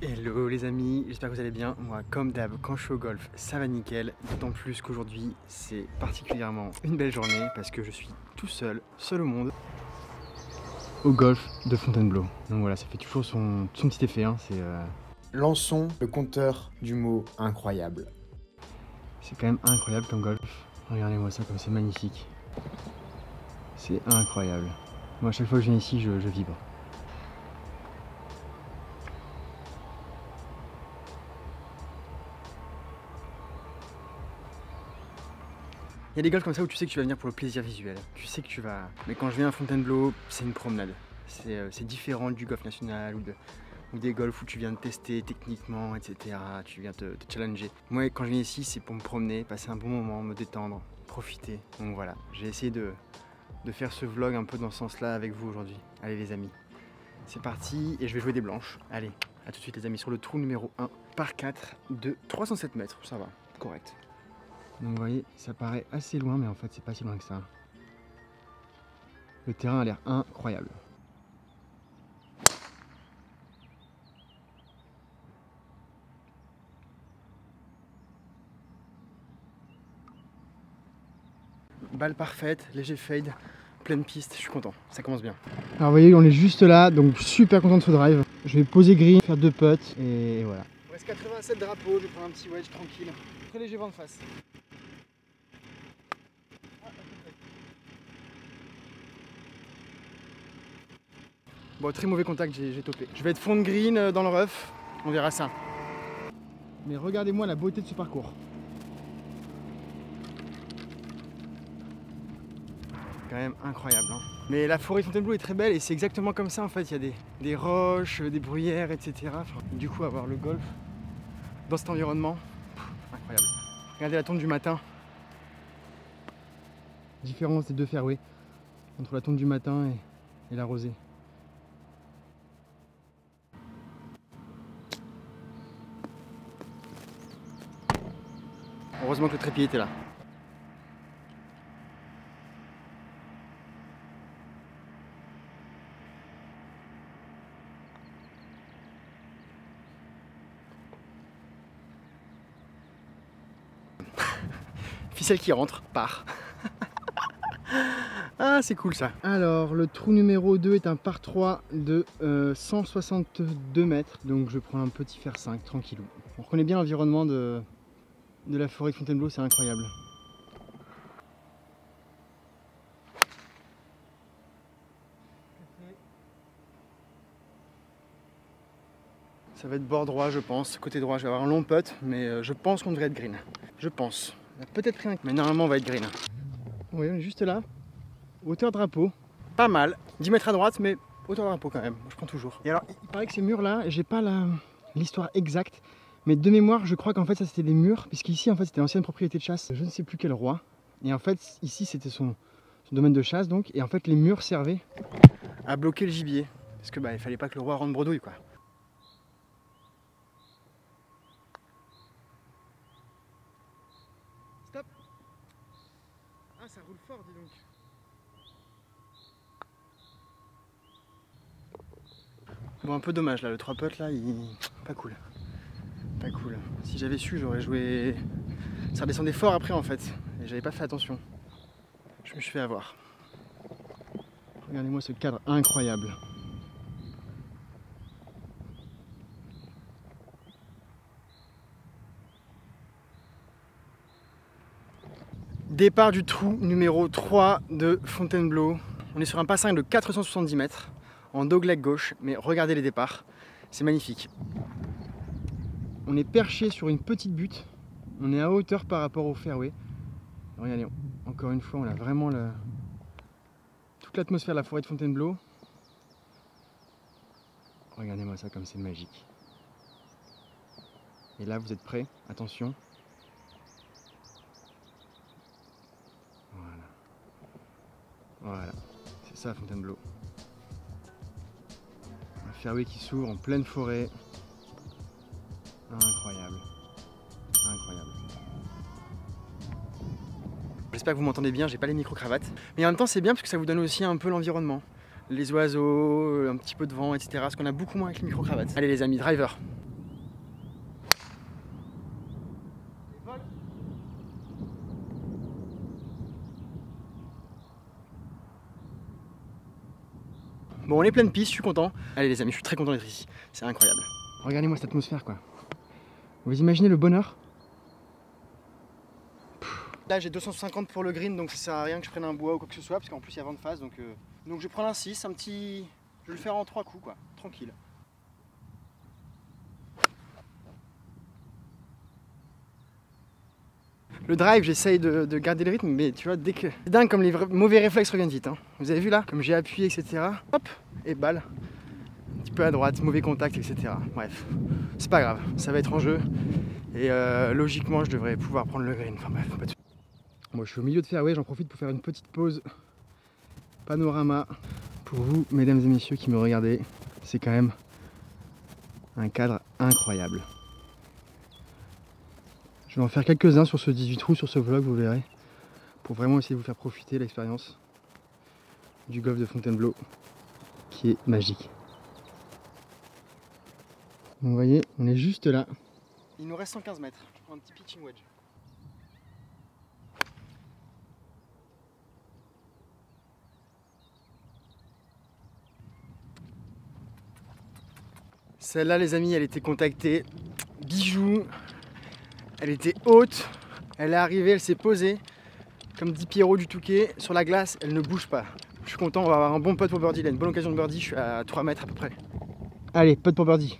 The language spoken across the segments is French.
Hello les amis, j'espère que vous allez bien. Moi comme d'hab quand je suis au golf ça va nickel, d'autant plus qu'aujourd'hui c'est particulièrement une belle journée parce que je suis tout seul au monde au golf de Fontainebleau. Donc voilà, ça fait toujours son petit effet hein. Lançons le compteur du mot incroyable. C'est quand même incroyable comme golf. Regardez-moi ça comme c'est magnifique. C'est incroyable. Moi à chaque fois que je viens ici je vibre. Il y a des golfs comme ça où tu sais que tu vas venir pour le plaisir visuel. Tu sais que tu vas... Mais quand je viens à Fontainebleau, c'est une promenade. C'est différent du golf national ou des golfs où tu viens de tester techniquement, etc. Tu viens te challenger. Moi, quand je viens ici, c'est pour me promener, passer un bon moment, me détendre, profiter. Donc voilà, j'ai essayé de faire ce vlog un peu dans ce sens-là avec vous aujourd'hui. Allez les amis, c'est parti et je vais jouer des blanches. Allez, à tout de suite les amis sur le trou numéro 1 par 4 de 307 mètres. Ça va, correct. Donc vous voyez, ça paraît assez loin, mais en fait c'est pas si loin que ça. Le terrain a l'air incroyable. Balle parfaite, léger fade, pleine piste, je suis content, ça commence bien. Alors vous voyez, on est juste là, donc super content de ce drive. Je vais poser green, faire 2 putts et voilà. Il reste 87 drapeaux, je prends un petit wedge tranquille. Très léger vent de face. Bon, très mauvais contact, j'ai topé. Je vais être fond de green dans le rough, on verra ça. Mais regardez-moi la beauté de ce parcours. Quand même incroyable. Hein. Mais la forêt de Fontainebleau est très belle et c'est exactement comme ça en fait. Il y a des roches, des bruyères, etc. Enfin, du coup, avoir le golf dans cet environnement, incroyable. Regardez la tonte du matin. Différence des deux fairways entre la tonte du matin et la rosée. Heureusement que le trépied était là. Ficelle qui rentre, part. Ah c'est cool ça. Alors le trou numéro 2 est un par 3 de 162 mètres. Donc je prends un petit fer 5 tranquillou. On reconnaît bien l'environnement de la forêt de Fontainebleau, c'est incroyable. Ça va être bord droit je pense. Côté droit je vais avoir un long putt mais je pense qu'on devrait être green. Je pense. Peut-être rien mais normalement on va être green. Oui on est juste là. Hauteur drapeau. Pas mal. 10 mètres à droite mais hauteur drapeau quand même. Je prends toujours. Et alors il paraît que ces murs là, j'ai pas l'histoire exacte. Mais de mémoire, je crois qu'en fait ça c'était des murs, puisqu'ici en fait c'était l'ancienne propriété de chasse, je ne sais plus quel roi. Et en fait ici c'était son domaine de chasse donc, et en fait les murs servaient à bloquer le gibier. Parce que il fallait pas que le roi rentre bredouille quoi. Stop. Ah ça roule fort dis donc. Bon un peu dommage là, le 3 putts là, pas cool. Pas cool. Si j'avais su, j'aurais joué... Ça redescendait fort après en fait. Et j'avais pas fait attention. Je me suis fait avoir. Regardez-moi ce cadre incroyable. Départ du trou numéro 3 de Fontainebleau. On est sur un passing de 470 mètres en dogleg gauche. Mais regardez les départs. C'est magnifique. On est perché sur une petite butte. On est à hauteur par rapport au fairway. Regardez, encore une fois, on a vraiment toute l'atmosphère de la forêt de Fontainebleau. Regardez-moi ça comme c'est magique. Et là, vous êtes prêts? Attention. Voilà. Voilà. C'est ça Fontainebleau. Un fairway qui s'ouvre en pleine forêt. Incroyable. Incroyable. j'espère que vous m'entendez bien, j'ai pas les micro-cravates. Mais en même temps c'est bien parce que ça vous donne aussi un peu l'environnement. Les oiseaux, un petit peu de vent, etc. Ce qu'on a beaucoup moins avec les micro-cravates. Allez les amis, driver. Bon, on est plein de pistes, je suis content. Allez les amis, je suis très content d'être ici. C'est incroyable. Regardez-moi cette atmosphère quoi. Vous imaginez le bonheur? Là j'ai 250 pour le green, donc ça sert à rien que je prenne un bois ou quoi que ce soit, parce qu'en plus il y a vent de face, donc je vais prendre un 6, un petit... Je vais le faire en 3 coups quoi, tranquille. Le drive, j'essaye de garder le rythme, mais tu vois, dès que... C'est dingue comme les mauvais réflexes reviennent vite. Hein. Vous avez vu là? Comme j'ai appuyé, etc. Hop, et balle. Un petit peu à droite, mauvais contact, etc. Bref, c'est pas grave, ça va être en jeu. Et logiquement, je devrais pouvoir prendre le green. Enfin bref, pas de... Moi, je suis au milieu de fairway, j'en profite pour faire une petite pause panorama pour vous, mesdames et messieurs qui me regardez. C'est quand même un cadre incroyable. Je vais en faire quelques-uns sur ce 18 trous, sur ce vlog, vous verrez, pour vraiment essayer de vous faire profiter de l'expérience du golf de Fontainebleau, qui est magique. Donc, vous voyez, on est juste là. Il nous reste 115 mètres. Je prends un petit pitching wedge. Celle-là, les amis, elle était contactée. Bijou. Elle était haute. Elle est arrivée, elle s'est posée. Comme dit Pierrot du Touquet, sur la glace, elle ne bouge pas. Je suis content, on va avoir un bon putt pour birdie. Là, une bonne occasion de birdie. Je suis à 3 mètres à peu près. Allez, putt pour birdie.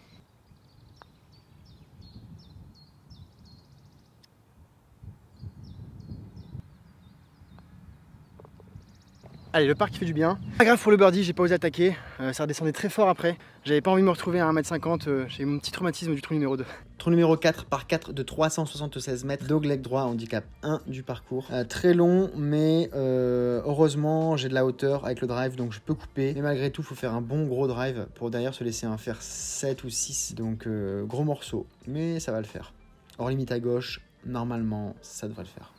Allez, le parc qui fait du bien. Pas grave pour le birdie, j'ai pas osé attaquer. Ça redescendait très fort après. J'avais pas envie de me retrouver à 1m50. J'ai eu mon petit traumatisme du trou numéro 2. Trou numéro 4 par 4 de 376 mètres. Dogleg droit, handicap 1 du parcours. Très long, mais heureusement, j'ai de la hauteur avec le drive, donc je peux couper. Mais malgré tout, il faut faire un bon gros drive pour derrière se laisser un faire 7 ou 6. Donc gros morceau, mais ça va le faire. Hors limite à gauche, normalement, ça devrait le faire.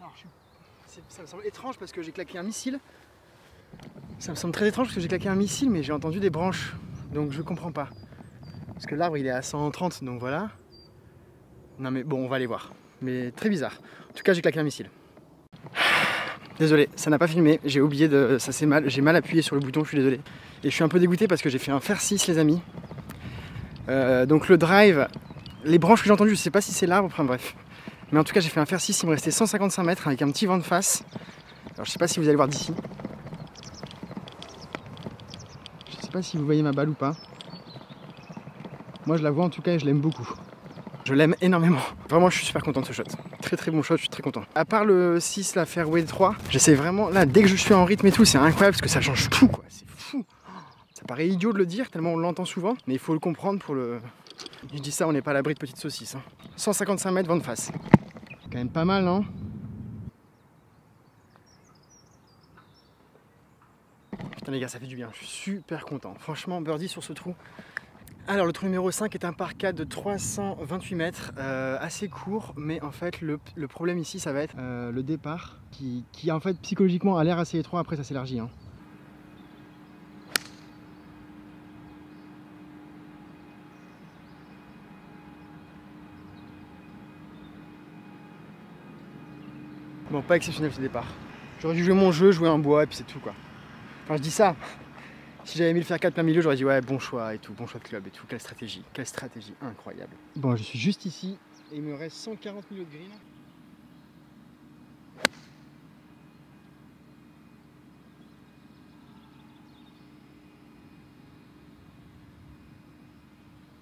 Alors, ça me semble étrange parce que j'ai claqué un missile. Ça me semble très étrange parce que j'ai claqué un missile, mais j'ai entendu des branches. Donc je comprends pas. Parce que l'arbre il est à 130, donc voilà. Non mais bon, on va aller voir. Mais très bizarre. En tout cas, j'ai claqué un missile. Désolé, ça n'a pas filmé. J'ai oublié de... Ça c'est mal. J'ai mal appuyé sur le bouton, je suis désolé. Et je suis un peu dégoûté parce que j'ai fait un fer 6, les amis. Donc le drive, les branches que j'ai entendues, je sais pas si c'est l'arbre, enfin bref. Mais en tout cas, j'ai fait un fer 6, il me restait 155 mètres avec un petit vent de face. Alors je sais pas si vous allez voir d'ici. Je sais pas si vous voyez ma balle ou pas. Moi je la vois en tout cas et je l'aime beaucoup. Je l'aime énormément. Vraiment je suis super content de ce shot. Très très bon shot, je suis très content. À part le 6, la fairway 3, j'essaie vraiment, là dès que je suis en rythme et tout, c'est incroyable parce que ça change tout quoi. C'est fou. Ça paraît idiot de le dire tellement on l'entend souvent, mais il faut le comprendre pour le... Je dis ça, on n'est pas à l'abri de petites saucisses. Hein. 155 mètres vent de face. Quand même pas mal, non? Putain les gars, ça fait du bien, je suis super content. Franchement, birdie sur ce trou. Alors le trou numéro 5 est un par 4 de 328 mètres, assez court, mais en fait le problème ici ça va être le départ qui en fait psychologiquement a l'air assez étroit, après ça s'élargit. Hein. Bon, pas exceptionnel ce départ. J'aurais dû jouer mon jeu, jouer un bois et puis c'est tout quoi. Enfin je dis ça. Si j'avais mis le fer 4 plein milieu, j'aurais dit ouais bon choix et tout, bon choix de club et tout. Quelle stratégie incroyable. Bon, je suis juste ici et il me reste 140 milieux de green.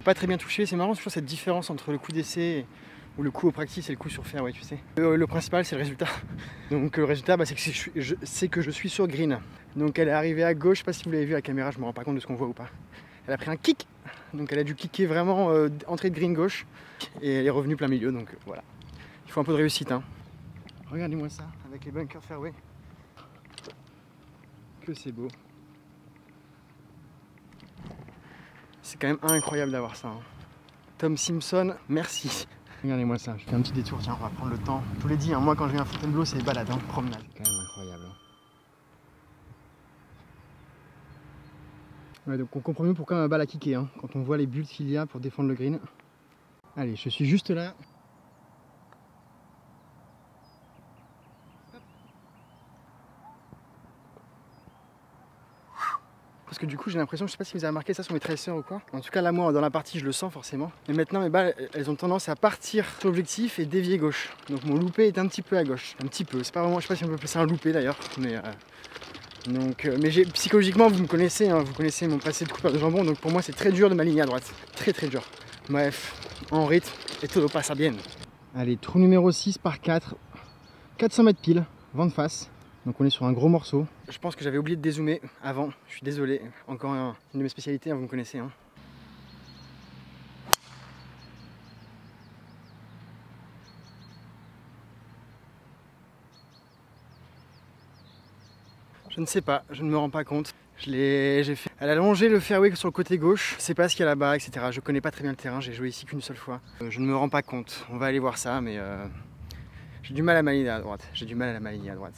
Pas très bien touché, c'est marrant toujours cette différence entre le coup d'essai ou le coup au practice et le coup sur fairway, tu sais. Le principal c'est le résultat. Donc le résultat bah, c'est que je suis sur green. Donc elle est arrivée à gauche, je sais pas si vous l'avez vu à la caméra, je me rends pas compte de ce qu'on voit ou pas. Elle a pris un kick, donc elle a dû kicker vraiment entrée de green gauche et elle est revenue plein milieu, donc voilà. Il faut un peu de réussite. Hein. Regardez-moi ça, avec les bunkers fairway. Que c'est beau. C'est quand même incroyable d'avoir ça. Hein. Tom Simpson, merci. Regardez-moi ça, je fais un petit détour, tiens, on va prendre le temps. Je vous l'ai dit, hein, moi quand je viens à Fontainebleau, c'est balade, hein, promenade. C'est quand même incroyable. Hein. Ouais, donc on comprend mieux pourquoi ma balle a kické, hein, quand on voit les bulles qu'il y a pour défendre le green. Allez, je suis juste là. Parce que du coup j'ai l'impression, je sais pas si vous avez remarqué ça sur mes tracers ou quoi. En tout cas là moi dans la partie je le sens forcément. Et maintenant mes balles elles ont tendance à partir sur l'objectif et dévier gauche. Donc mon loupé est un petit peu à gauche. Un petit peu, c'est pas vraiment, je sais pas si on peut appeler ça un loupé d'ailleurs. Mais psychologiquement vous me connaissez, hein, vous connaissez mon passé de coupeur de jambon. Donc pour moi c'est très dur de m'aligner à droite. Très très dur. Bref, en rythme et todo pasa bien. Allez, trou numéro 6 par 4. 400 mètres pile, vent de face. Donc on est sur un gros morceau. Je pense que j'avais oublié de dézoomer avant, je suis désolé. Encore une de mes spécialités, hein, vous me connaissez. Hein. Je ne sais pas, je ne me rends pas compte. J'ai fait. Elle a longé le fairway sur le côté gauche, je sais pas ce qu'il y a là-bas, etc. Je connais pas très bien le terrain, j'ai joué ici qu'une seule fois. Je ne me rends pas compte, on va aller voir ça, mais j'ai du mal à m'aligner à droite. J'ai du mal à m'aligner à droite.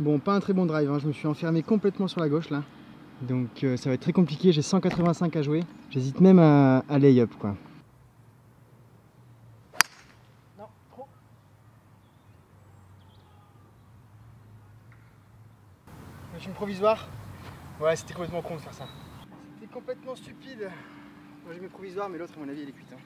Bon, pas un très bon drive, hein. Je me suis enfermé complètement sur la gauche là. Donc ça va être très compliqué, j'ai 185 à jouer. J'hésite même à lay-up quoi. Non, trop. Machine provisoire. Ouais, c'était complètement con de faire ça. C'était complètement stupide. Moi j'ai mes provisoires, mais l'autre à mon avis il est cuite. Hein.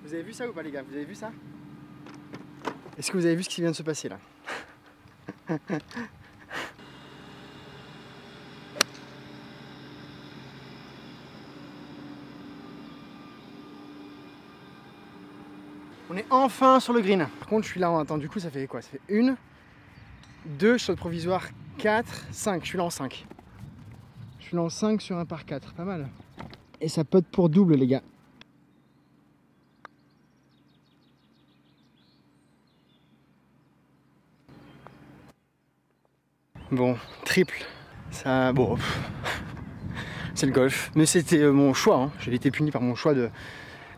Vous avez vu ça ou pas les gars? Vous avez vu ça? Est-ce que vous avez vu ce qui vient de se passer là? On est enfin sur le green. Par contre je suis là en attends, du coup ça fait quoi? Ça fait 1, 2, shot provisoire, 4, 5. Je suis là en 5. Je suis là en 5 sur un par 4, pas mal. Et ça pote pour double les gars. Bon, triple, ça, bon, c'est le golf, mais c'était mon choix, hein. J'avais été puni par mon choix de...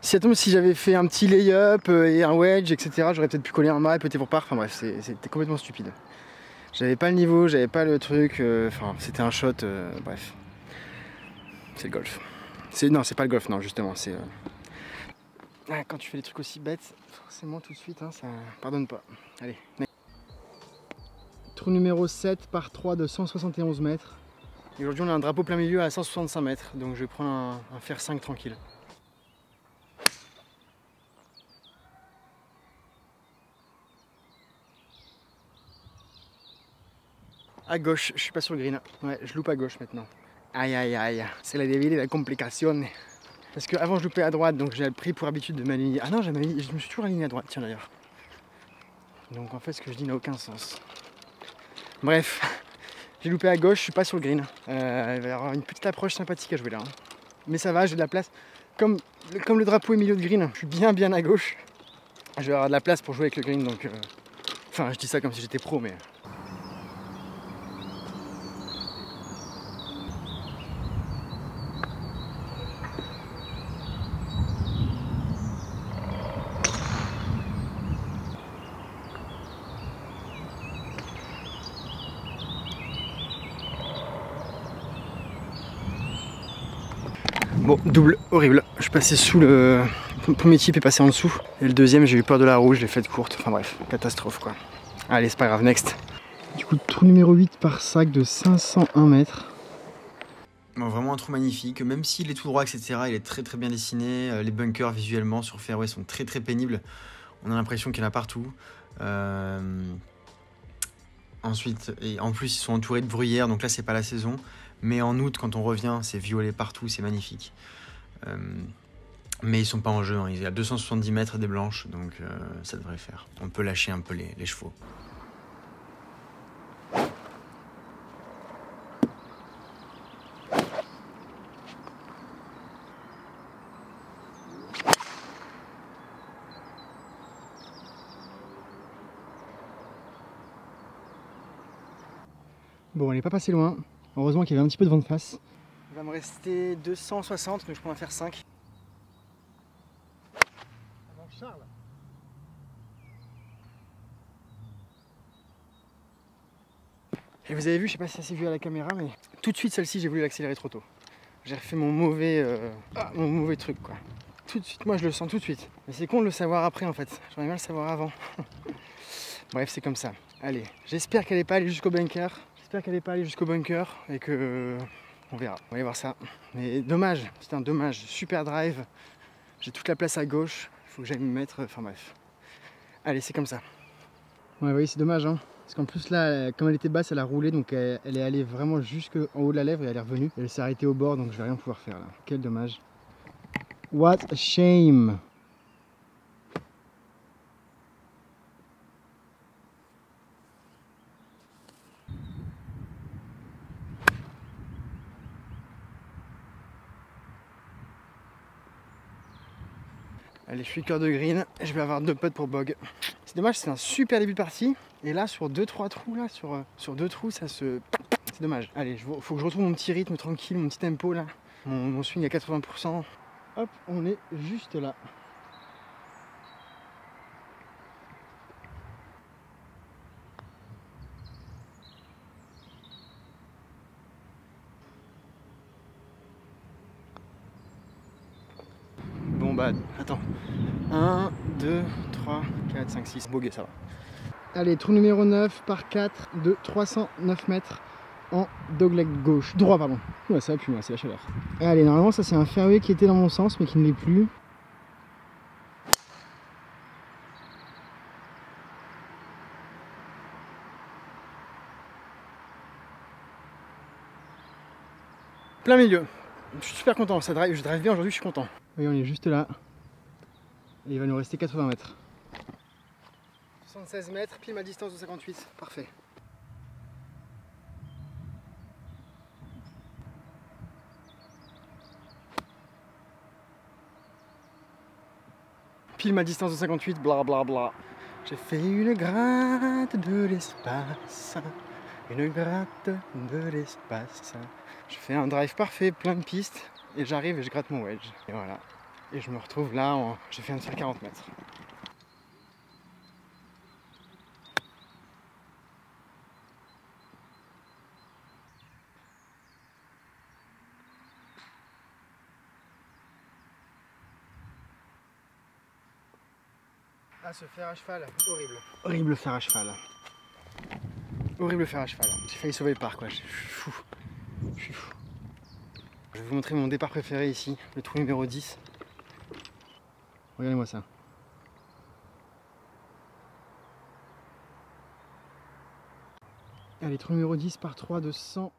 Si j'avais fait un petit lay-up et un wedge, etc., j'aurais peut-être pu coller un mât et peut-être pour par, enfin bref, c'était complètement stupide. J'avais pas le niveau, j'avais pas le truc, enfin c'était un shot, bref. C'est le golf. Non, c'est pas le golf, non, justement, c'est... Ah, quand tu fais des trucs aussi bêtes, forcément tout de suite, hein, ça pardonne pas. Allez. Trou numéro 7 par 3 de 171 mètres. Et aujourd'hui on a un drapeau plein milieu à 165 mètres, donc je vais prendre un fer 5 tranquille. À gauche, je suis pas sur le green. Ouais, je loupe à gauche maintenant. Aïe aïe aïe, c'est la débilité, la complication. Parce qu'avant je loupais à droite, donc j'ai pris pour habitude de m'aligner. Ah non, je me suis toujours aligné à droite, tiens d'ailleurs. Donc en fait ce que je dis n'a aucun sens. Bref, j'ai loupé à gauche, je suis pas sur le green. Il va y avoir une petite approche sympathique à jouer là. Hein. Mais ça va, j'ai de la place. Comme le drapeau est milieu de green, je suis bien à gauche. Je vais avoir de la place pour jouer avec le green, donc... Enfin, je dis ça comme si j'étais pro, mais... Bon, double, horrible. Je suis passé sous le premier type est passé en dessous. Et le deuxième, j'ai eu peur de la rouge, je l'ai faite courte. Enfin bref, catastrophe quoi. Allez, c'est pas grave, next. Du coup, trou numéro 8 par sac de 501 mètres. Bon, vraiment un trou magnifique, même s'il est tout droit, etc. Il est très bien dessiné. Les bunkers visuellement sur fairway sont très pénibles. On a l'impression qu'il y en a partout. Ensuite, et en plus, ils sont entourés de bruyères, donc là, c'est pas la saison. Mais en août, quand on revient, c'est violet partout, c'est magnifique. Mais ils sont pas en jeu, hein. Il y a 270 mètres des blanches, donc ça devrait faire. On peut lâcher un peu les chevaux. Bon, elle n'est pas passée loin. Heureusement qu'il y avait un petit peu de vent de face. Il va me rester 260, donc je peux en faire 5. Charles. Et vous avez vu, je sais pas si ça s'est vu à la caméra, mais tout de suite celle-ci j'ai voulu l'accélérer trop tôt. J'ai refait mon mauvais truc quoi. Tout de suite, moi je le sens tout de suite. Mais c'est con de le savoir après en fait. J'aurais aimé le savoir avant. Bref, c'est comme ça. Allez, j'espère qu'elle n'est pas allée jusqu'au bunker. J'espère qu'elle n'est pas allée jusqu'au bunker et que... On verra, on va aller voir ça. Mais dommage, c'est un dommage. Super drive. J'ai toute la place à gauche. Il faut que j'aille me mettre... Enfin bref. Allez, c'est comme ça. Ouais, oui, c'est dommage, hein. Parce qu'en plus là, comme elle était basse, elle a roulé, donc elle est allée vraiment jusqu'en haut de la lèvre et elle est revenue. Elle s'est arrêtée au bord, donc je vais rien pouvoir faire là. Quel dommage. What a shame. Allez, je suis cœur de green, je vais avoir 2 putts pour bog. C'est dommage, c'est un super début de partie. Et là, sur 2-3 trous, là, sur 2 trous, ça se... C'est dommage. Allez, faut que je retrouve mon petit rythme tranquille, mon petit tempo là. Mon swing à 80%. Hop, on est juste là. Bon bah, attends. 1, 2, 3, 4, 5, 6. Bogey, ça va. Allez, trou numéro 9 par 4 de 309 mètres en dogleg gauche. Droit, pardon. Ouais, ça va plus, c'est la chaleur. Allez, normalement, ça c'est un fairway qui était dans mon sens, mais qui ne l'est plus. Plein milieu. Je suis super content, je drive bien aujourd'hui, je suis content. Oui, on est juste là. Et il va nous rester 80 mètres. 76 mètres, pile ma distance de 58. Parfait. Pile ma distance de 58, bla bla bla. J'ai fait une gratte de l'espace. Une gratte de l'espace. Je fais un drive parfait, plein de pistes. Et j'arrive et je gratte mon wedge. Et voilà. Et je me retrouve là, j'ai fait un tir 40 mètres. Ah, ce fer à cheval, horrible. Horrible fer à cheval. Horrible fer à cheval. J'ai failli sauver le par quoi, je suis fou. Je suis fou. Je vais vous montrer mon départ préféré ici, le trou numéro 10. Regardez-moi ça. Allez, trou numéro 10 par 3 de 100.